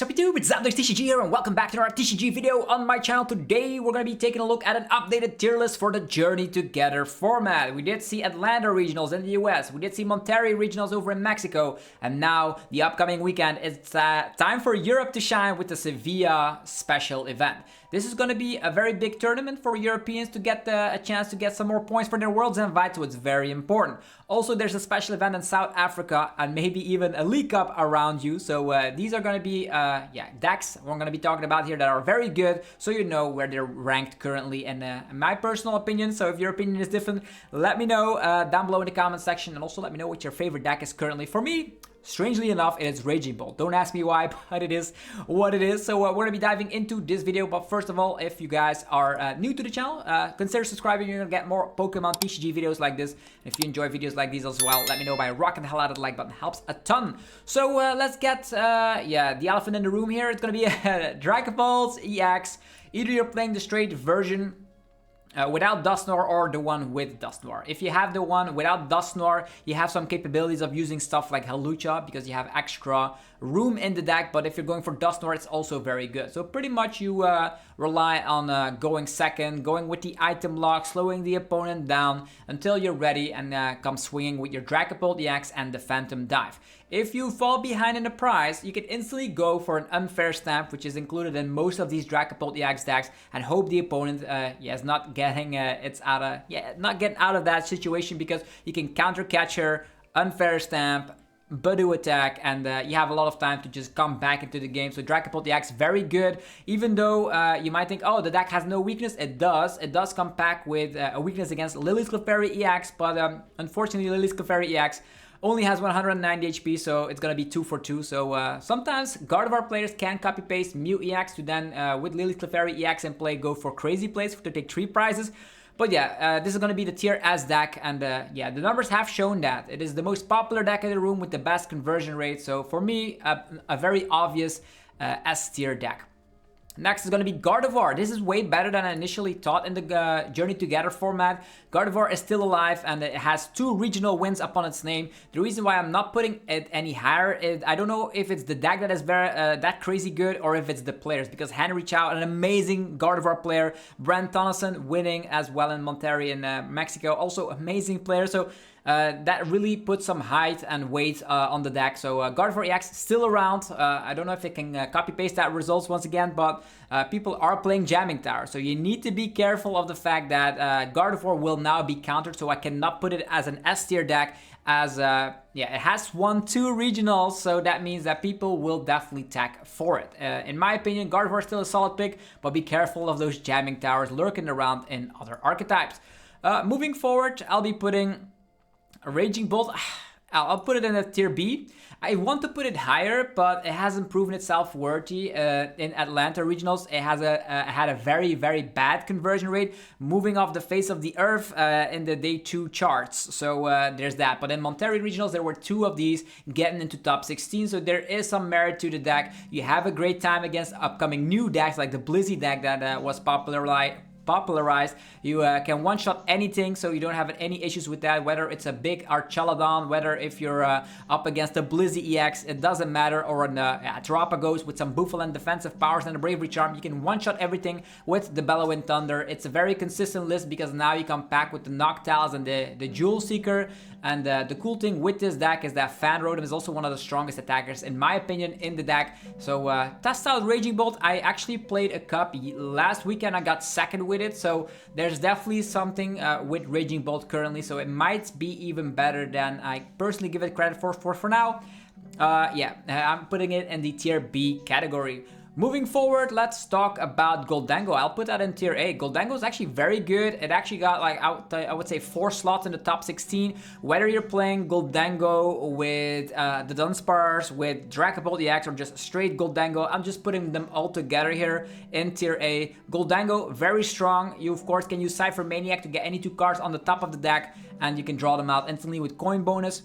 What's up YouTube, it's TCG here and welcome back to our TCG video on my channel. Today we're going to be taking a look at an updated tier list for the Journey Together format. We did see Atlanta regionals in the US, we did see Monterrey regionals over in Mexico, and now the upcoming weekend it's time for Europe to shine with the Sevilla special event. This is going to be a very big tournament for Europeans to get a chance to get some more points for their Worlds Invite, so it's very important. Also, there's a special event in South Africa and maybe even a League Cup around you. So these are going to be decks we're going to be talking about here that are very good, so you know where they're ranked currently in my personal opinion. So if your opinion is different, let me know down below in the comment section, and also let me know what your favorite deck is currently. For me, strangely enough, it is Raging Bolt. Don't ask me why, but it is what it is. So we're going to be diving into this video. But first of all, if you guys are new to the channel, consider subscribing. You're going to get more Pokemon TCG videos like this. And if you enjoy videos like these as well, let me know by rocking the hell out of the like button. Helps a ton. So let's get, the elephant in the room here. It's going to be a Dragapult EX. Either you're playing the straight version without Dusknoir or the one with Dusknoir. If you have the one without Dusknoir, you have some capabilities of using stuff like Halucha because you have extra room in the deck, but if you're going for Dusknoir, it's also very good. So pretty much you rely on going second, going with the item lock, slowing the opponent down until you're ready, and come swinging with your Dragapult EX and the Phantom Dive. If you fall behind in the prize, you can instantly go for an unfair stamp, which is included in most of these Dragapult EX decks, and hope the opponent is not getting not getting out of that situation, because you can counter catcher, unfair stamp, Budew attack, and you have a lot of time to just come back into the game. So Dragapult EX, very good. Even though you might think, oh, the deck has no weakness, it does. It does come back with a weakness against Lily's Clefairy EX, but unfortunately Lily's Clefairy EX only has 190 HP, so it's gonna be 2 for 2. So sometimes Gardevoir players can copy paste Mew EX to then with Lily's Clefairy EX and play go for crazy plays to take 3 prizes. But yeah, this is going to be the tier S deck, and yeah, the numbers have shown that. It is the most popular deck in the room with the best conversion rate, so for me, a very obvious S tier deck. Next is going to be Gardevoir. This is way better than I initially thought in the Journey Together format. Gardevoir is still alive and it has 2 regional wins upon its name. The reason why I'm not putting it any higher is I don't know if it's the deck that is very that crazy good, or if it's the players, because Henry Chow, an amazing Gardevoir player, Brent Tonneson winning as well in Monterrey in Mexico, also amazing player. So that really puts some height and weight on the deck. So Gardevoir EX still around. I don't know if it can copy paste that results once again, but people are playing Jamming Tower. So you need to be careful of the fact that Gardevoir will now be countered. So I cannot put it as an S tier deck, as it has won 2 regionals, so that means that people will definitely tech for it. In my opinion, Gardevoir is still a solid pick, but be careful of those Jamming Towers lurking around in other archetypes. Moving forward, I'll be putting Raging Bolt, I'll put it in a tier B. I want to put it higher, but it hasn't proven itself worthy in Atlanta regionals. It has had a very, very bad conversion rate, moving off the face of the earth in the day 2 charts. So there's that. But in Monterrey regionals, there were 2 of these getting into top 16. So there is some merit to the deck. You have a great time against upcoming new decks like the Blissey deck that was popularized. You can one-shot anything, so you don't have any issues with that, whether it's a big Archaludon, whether if you're up against a Blissey EX, it doesn't matter, or a Terapagos with some Bouffalant defensive powers and a Bravery Charm. You can one-shot everything with the Bellowing Thunder. It's a very consistent list because now you come back with the Noctiles and the Jewel Seeker, and the cool thing with this deck is that Fan Rotom is also one of the strongest attackers, in my opinion, in the deck. So test out Raging Bolt. I actually played a cup last weekend. I got second with it, so there's definitely something with Raging Bolt currently, so it might be even better than I personally give it credit for now. I'm putting it in the tier B category. Moving forward, let's talk about Goldengo. I'll put that in tier A. Goldengo is actually very good. It actually got like I would say 4 slots in the top 16. Whether you're playing Goldengo with the Dunsparce, with Dragapult EX, or just straight Goldengo, I'm just putting them all together here in tier A. Goldengo, very strong. You of course can use Cypher Maniac to get any 2 cards on the top of the deck, and you can draw them out instantly with coin bonus.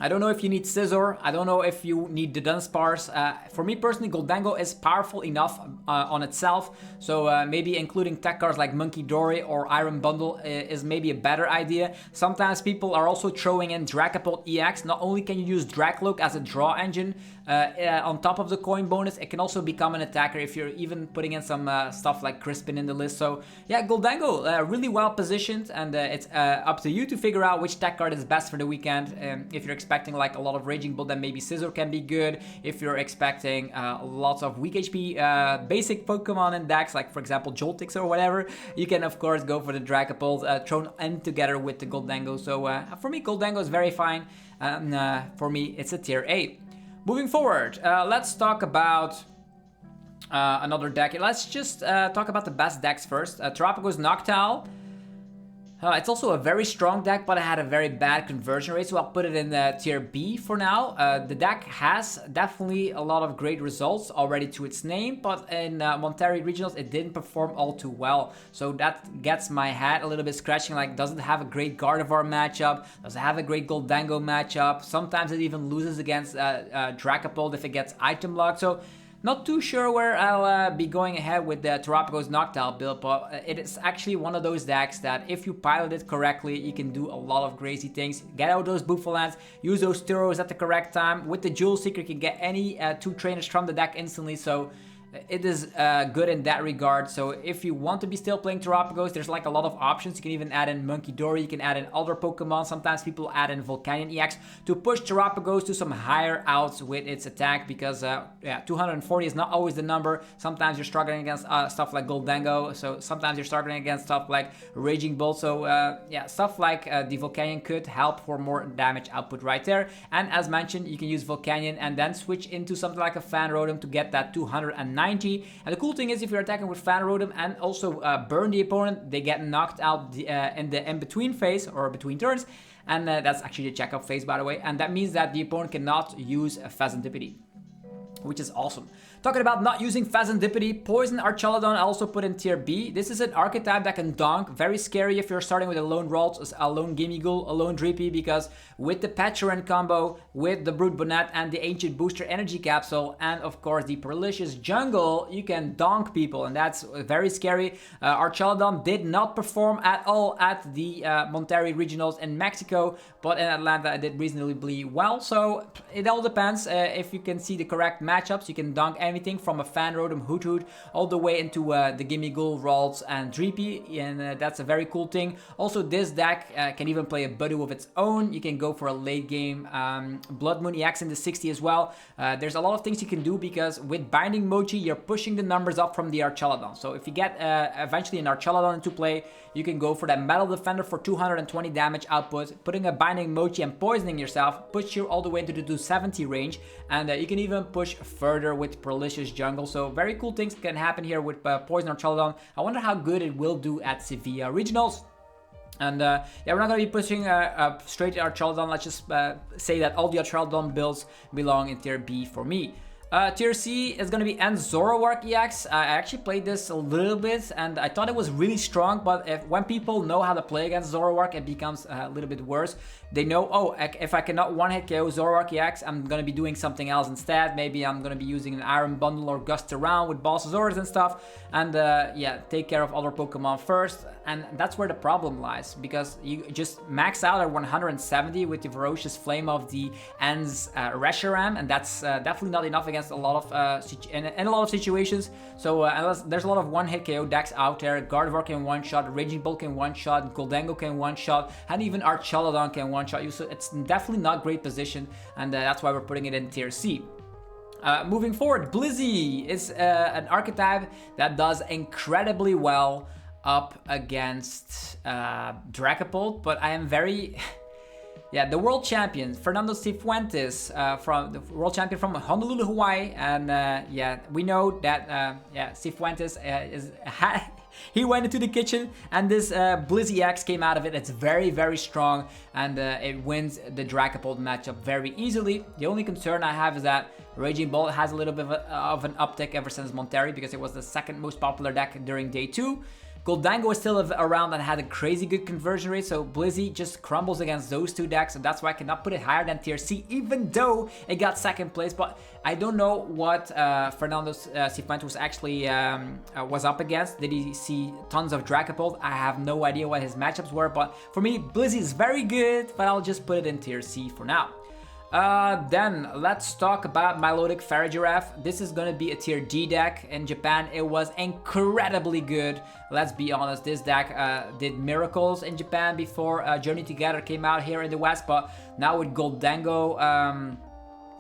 I don't know if you need Scizor, I don't know if you need the Dunsparce. For me personally, Gholdengo is powerful enough on itself, so maybe including tech cards like Monkey Dory or Iron Bundle is maybe a better idea. Sometimes people are also throwing in Dragapult EX. Not only can you use Dracloak as a draw engine, on top of the coin bonus. It can also become an attacker if you're even putting in some stuff like Crispin in the list. So yeah, Gholdengo, really well positioned, and it's up to you to figure out which deck card is best for the weekend. If you're expecting like a lot of Raging Bull, then maybe Scizor can be good. If you're expecting lots of weak HP basic Pokemon in decks, like for example Joltik or whatever, you can of course go for the Dragapult thrown in together with the Goldengo. So for me, Goldengo is very fine. For me, it's a tier 8. Moving forward, let's talk about another deck. Let's just talk about the best decks first. Terapagos Noctowl. It's also a very strong deck, but it had a very bad conversion rate, so I'll put it in tier B for now. The deck has definitely a lot of great results already to its name, but in Monterrey Regionals, it didn't perform all too well. So that gets my head a little bit scratching, like, does it have a great Gardevoir matchup? Does it have a great Gholdengo matchup? Sometimes it even loses against Dragapult if it gets item locked. So not too sure where I'll be going ahead with the Terapagos Noctowl build, but it is actually one of those decks that if you pilot it correctly, you can do a lot of crazy things. Get out those Bouffalants, use those Turos at the correct time. With the Jewel Seeker, you can get any 2 trainers from the deck instantly, so it is good in that regard. So if you want to be still playing Terapagos, there's like a lot of options. You can even add in Monkey Dory, you can add in other Pokemon. Sometimes people add in Volcanion EX to push Terapagos to some higher outs with its attack, because yeah, 240 is not always the number. Sometimes you're struggling against stuff like Gholdengo, so sometimes you're struggling against stuff like Raging Bull. So yeah, stuff like the Volcanion could help for more damage output right there. And as mentioned, you can use Volcanion and then switch into something like a Fan Rotom to get that 290. And the cool thing is, if you're attacking with Fan Rotom and also burn the opponent, they get knocked out in the in-between phase or between turns. And that's actually the checkup phase, by the way. And that means that the opponent cannot use a Phasantipity, which is awesome. Talking about not using Phasantipity, Poison Archaludon I also put in tier B. This is an archetype that can donk. Very scary if you're starting with a lone Ralts, a lone Gimmighoul, a lone Dreepy, because with the Patcheran combo, with the Brute Bonnet and the Ancient Booster Energy Capsule, and of course the Perlicious Jungle, you can donk people, and that's very scary. Archaludon did not perform at all at the Monterrey Regionals in Mexico, but in Atlanta it did reasonably well. So it all depends. If you can see the correct matchups, you can donk anything from a Fan Rotom, Hoot all the way into the Gimmighoul, Ralts, and Dreepy, and that's a very cool thing. Also, this deck can even play a Budew of its own. You can go for a late game Blood Moon EX in the 60 as well. There's a lot of things you can do, because with Binding Mochi, you're pushing the numbers up from the Archaludon. So if you get eventually an Archaludon into play, you can go for that Metal Defender for 220 damage output. Putting a Binding Mochi and poisoning yourself puts you all the way into the 270 range, and you can even push further with Perlicious Jungle. So very cool things can happen here with Poison Archaludon. I wonder how good it will do at Sevilla Regionals. And yeah, we're not going to be pushing straight to Archaludon. Let's just say that all the Archaludon builds belong in tier B for me. Tier C is going to be Zoroark EX. I actually played this a little bit and I thought it was really strong, but when people know how to play against Zoroark, it becomes a little bit worse. They know, oh, if I cannot one-hit KO Zoroark EX, I'm going to be doing something else instead. Maybe I'm going to be using an Iron Bundle or Gust Around with Balsasaurus and stuff. And yeah, take care of other Pokemon first. And that's where the problem lies, because you just max out at 170 with the Ferocious Flame of the Ends Reshiram, and that's definitely not enough against a lot of in a lot of situations. So there's a lot of one-hit KO decks out there. Gardevoir can one-shot, Raging Bull can one-shot, Gholdengo can one-shot, and even Archaludon can one-shot you. So it's definitely not great position, and that's why we're putting it in tier C. Moving forward, Blissey is an archetype that does incredibly well up against Dragapult, but I am very... Yeah, the world champion, Fernando Cifuentes, from the world champion from Honolulu, Hawaii, and yeah, we know that yeah, Cifuentes he went into the kitchen, and this Blissey EX came out of it. It's very, very strong, and it wins the Dragapult matchup very easily. The only concern I have is that Raging Bull has a little bit of an uptick ever since Monterrey, because it was the second most popular deck during day 2. Gholdengo is still around and had a crazy good conversion rate, so Blissey just crumbles against those two decks, and that's why I cannot put it higher than tier C, even though it got second place. But I don't know what Fernando Cifuentes was actually was up against. Did he see tons of Dragapult? I have no idea what his matchups were, but for me, Blissey is very good, but I'll just put it in tier C for now. Then let's talk about Milotic Farigiraf. This is gonna be a tier D deck. In Japan, it was incredibly good. Let's be honest, this deck did miracles in Japan before Journey Together came out here in the West, but now with Gholdengo,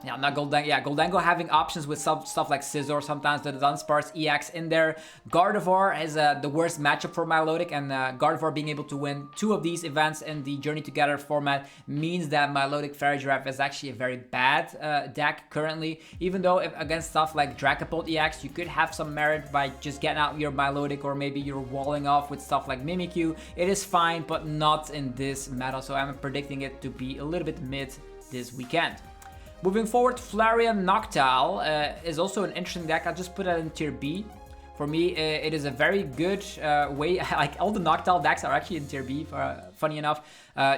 Gholdengo having options with some stuff like Scizor, sometimes the Dunsparce EX in there. Gardevoir is the worst matchup for Milotic, and Gardevoir being able to win 2 of these events in the Journey Together format means that Milotic Farigiraf is actually a very bad deck currently. Even though if against stuff like Dragapult EX, you could have some merit by just getting out your Milotic, or maybe you're walling off with stuff like Mimikyu. It is fine, but not in this meta, so I'm predicting it to be a little bit mid this weekend. Moving forward, Flareon Noctowl is also an interesting deck. I'll just put that in tier B. For me, it is a very good way. Like all the Noctowl decks are actually in tier B, funny enough.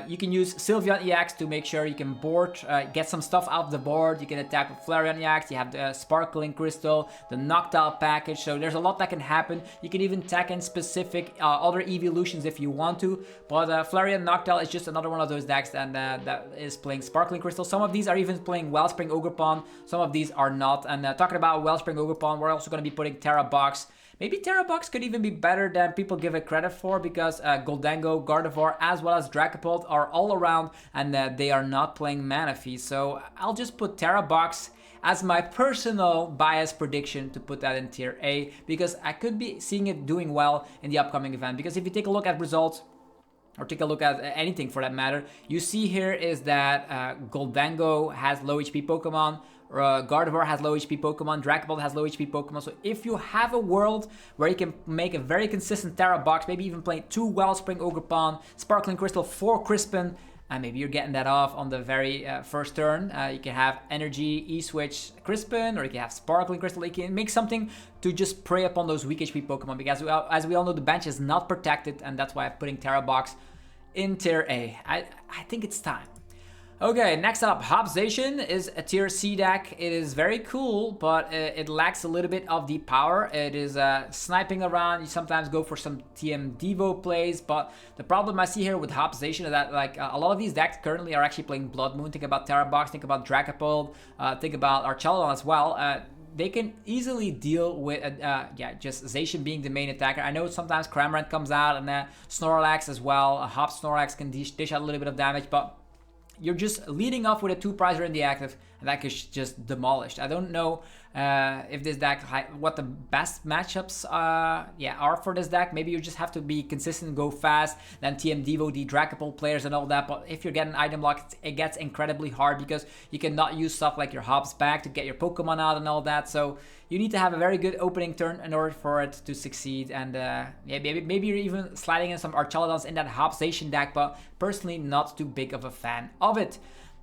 You can use Sylveon EX to make sure you can board, get some stuff off the board. You can attack with Flareon EX. You have the Sparkling Crystal, the Noctowl package. So there's a lot that can happen. You can even tag in specific other evolutions if you want to. But Flareon Noctowl is just another one of those decks that is playing Sparkling Crystal. Some of these are even playing Wellspring Ogerpon. Some of these are not. And talking about Wellspring Ogerpon, we're also going to be putting Terapagos. Maybe Terapagos could even be better than people give it credit for, because Gholdengo, Gardevoir, as well as Dragapult are all around, and they are not playing Manaphy. So I'll just put Terapagos as my personal bias prediction to put that in tier A, because I could be seeing it doing well in the upcoming event. Because if you take a look at results, or take a look at anything for that matter, you see here is that Goldengo has low HP Pokemon, Gardevoir has low HP Pokemon, Dragapult has low HP Pokemon. So if you have a world where you can make a very consistent Terapagos, maybe even play 2 Wellspring Ogerpon, Sparkling Crystal, 4 Crispin, and maybe you're getting that off on the very first turn. You can have Energy, E-Switch, Crispin, or you can have Sparkling Crystal. You can make something to just prey upon those weak HP Pokemon, because as we all know, the bench is not protected, and that's why I'm putting Terapagos in tier A. I think it's time. Okay, next up, Hobzation is a tier C deck. It is very cool, but it lacks a little bit of the power. It is sniping around. You sometimes go for some TM Devo plays, but the problem I see here with Hobzation is that like a lot of these decks currently are actually playing Blood Moon. Think about Terapagos, think about Dragapult, think about Archaludon as well. They can easily deal with, just Zacian being the main attacker. I know sometimes Cramorant comes out, and Snorlax as well. Hop Snorlax can dish out a little bit of damage, but you're just leading off with a 2-pricer in the active, and that is just demolished. I don't know if this deck, what the best matchups are for this deck. Maybe you just have to be consistent, go fast, then TM Devo, the Dragapult players and all that. But if you're getting item lock, it gets incredibly hard, because you cannot use stuff like your Hops back to get your Pokemon out and all that. So you need to have a very good opening turn in order for it to succeed. And maybe you're even sliding in some Archaludons in that Hobzation deck, but personally not too big of a fan of it.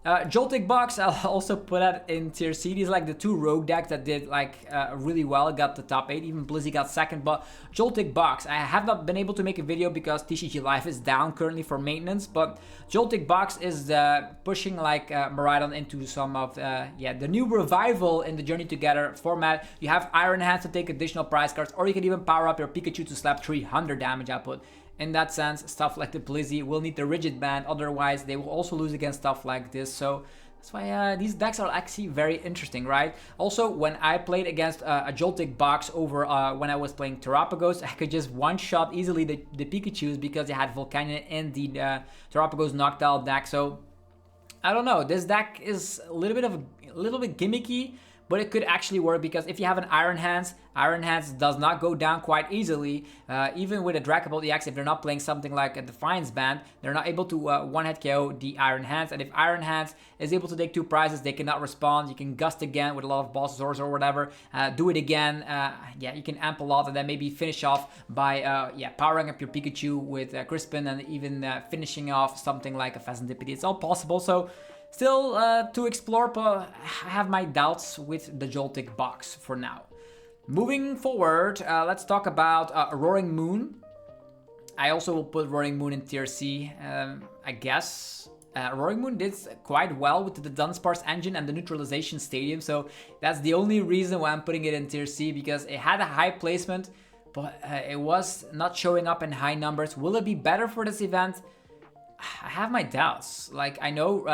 Joltik Box, I'll also put that in tier C. These are like the 2 rogue decks that did like really well, got the top 8, even Blissey got second. But Joltik Box, I have not been able to make a video because TCG Live is down currently for maintenance, but Joltik Box is pushing like Miraidon into some of the new revival in the Journey Together format. You have Iron Hands to take additional prize cards, or you can even power up your Pikachu to slap 300 damage output. In that sense, stuff like the Blissey will need the rigid band, otherwise they will also lose against stuff like this. So that's why these decks are actually very interesting, right? Also, when I played against a Joltik Box over when I was playing Terapagos, I could just one-shot easily the Pikachus because they had Volcanion in the Terapagos Noctowl deck. So I don't know, this deck is a little bit gimmicky, but it could actually work, because if you have an Iron Hands does not go down quite easily. Even with a Dragapult EX, if they're not playing something like a Defiance Band, they're not able to one-hit KO the Iron Hands. And if Iron Hands is able to take 2 prizes, they cannot respond. You can Gust again with a lot of Bossasaurs or whatever. Do it again. You can amp a lot, and then maybe finish off by powering up your Pikachu with Crispin, and even finishing off something like a Phasantipede. It's all possible. So still to explore, but I have my doubts with the Joltik Box for now. Moving forward, let's talk about Roaring Moon. I also will put Roaring Moon in tier C, I guess. Roaring Moon did quite well with the Dunsparce engine and the Neutralization Stadium, so that's the only reason why I'm putting it in tier C, because it had a high placement, but it was not showing up in high numbers. Will it be better for this event? I have my doubts. Like, I know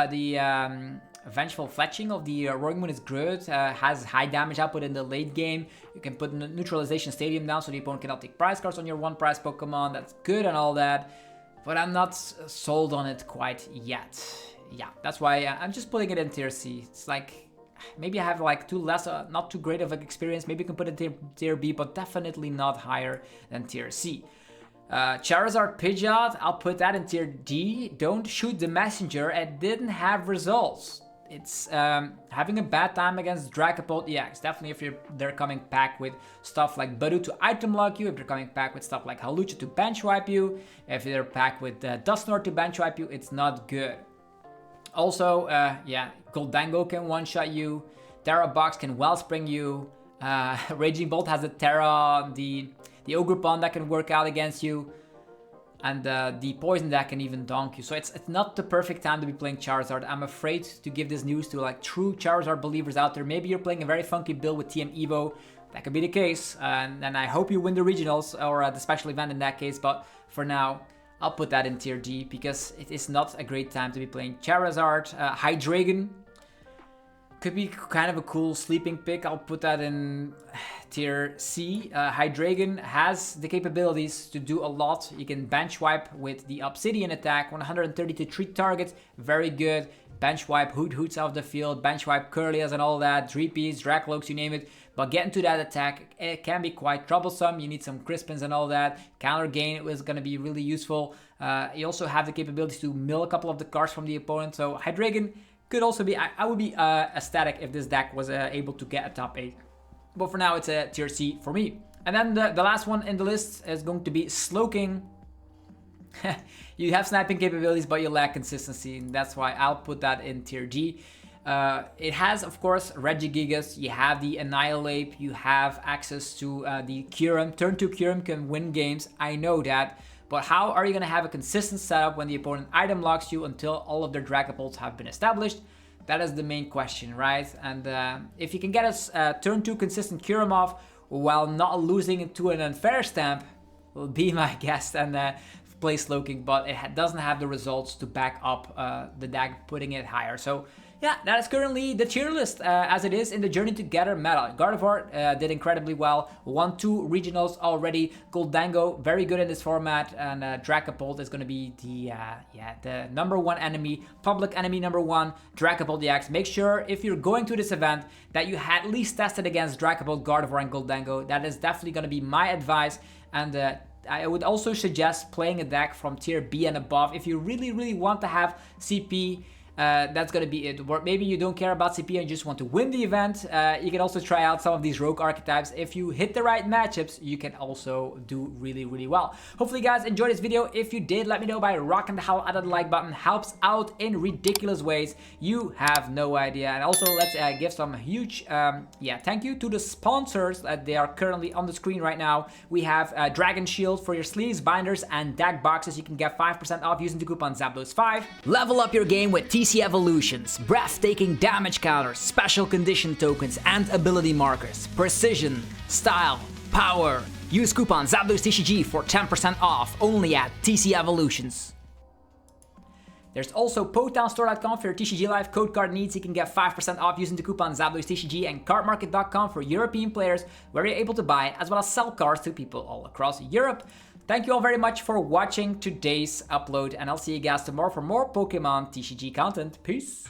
Vengeful Fletching of the Roaring Moon is good, has high damage output in the late game. You can put Neutralization Stadium down so the opponent cannot take prize cards on your 1 prize Pokemon. That's good and all that, but I'm not sold on it quite yet. Yeah, that's why I'm just putting it in tier C. It's like, maybe I have like not too great of an experience. Maybe you can put it in tier B, but definitely not higher than tier C. Charizard Pidgeot, I'll put that in tier D. Don't shoot the messenger, it didn't have results. It's having a bad time against Dragapult EX. Definitely if they're coming back with stuff like Budew to item lock you, if they're coming back with stuff like Hawlucha to bench wipe you, if they're back with Dusknoir to bench wipe you, it's not good. Also, yeah, Goldengo can one-shot you, Terapagos can Wellspring you, Raging Bolt has the Terra, the Ogre Pond that can work out against you, and the Poison that can even donk you. So it's not the perfect time to be playing Charizard. I'm afraid to give this news to like true Charizard believers out there. Maybe you're playing a very funky build with TM Evo. That could be the case, and I hope you win the regionals or the special event in that case. But for now, I'll put that in tier D because it is not a great time to be playing Charizard. Hydreigon could be kind of a cool sleeping pick. I'll put that in tier C. Hydreigon has the capabilities to do a lot. You can bench wipe with the Obsidian attack, 130 to treat targets, very good. Bench wipe Hoots out of the field, bench wipe Curlias and all that, Dreepies, Dracloaks, you name it. But getting to that attack, it can be quite troublesome. You need some Crispins and all that. Counter gain is going to be really useful. You also have the capabilities to mill a couple of the cards from the opponent. So Hydreigon could also be, I would be ecstatic if this deck was able to get a top 8. But for now, it's a tier C for me. And then the last one in the list is going to be Slowking. You have sniping capabilities, but you lack consistency, and that's why I'll put that in tier D. It has, of course, Regigigas, you have the Annihilate, you have access to the Kyurem. Turn 2 Kyurem can win games, I know that. But how are you going to have a consistent setup when the opponent item locks you until all of their Dragapults have been established? That is the main question, right? And if you can get a turn 2 consistent Kyurem off while not losing it to an unfair stamp, will be my guess and play Slowking, but it doesn't have the results to back up the deck putting it higher. So yeah, that is currently the tier list as it is in the Journey Together meta. Gardevoir did incredibly well, won 2 regionals already. Goldengo, very good in this format, and Dragapult is going to be the #1 enemy, public enemy #1, Dragapult EX. Make sure if you're going to this event that you at least tested against Dragapult, Gardevoir, and Goldengo. That is definitely going to be my advice, and I would also suggest playing a deck from tier B and above if you really want to have CP. That's gonna be it. Or maybe you don't care about CP and just want to win the event. You can also try out some of these rogue archetypes. If you hit the right matchups, you can also do really well. Hopefully you guys enjoyed this video. If you did, let me know by rocking the hell out of the like button. Helps out in ridiculous ways. You have no idea. And also let's give some huge thank you to the sponsors that they are currently on the screen right now. We have Dragon Shield for your sleeves, binders, and deck boxes. You can get 5% off using the coupon ZAPDOS5. Level up your game with TC Evolutions, breathtaking damage counters, special condition tokens, and ability markers, precision, style, power. Use coupon ZAPDOSTCG for 10% off only at TC Evolutions. There's also PotownStore.com for your TCG Live code card needs. You can get 5% off using the coupon ZAPDOSTCG, and Cardmarket.com for European players where you're able to buy as well as sell cards to people all across Europe. Thank you all very much for watching today's upload, and I'll see you guys tomorrow for more Pokemon TCG content. Peace!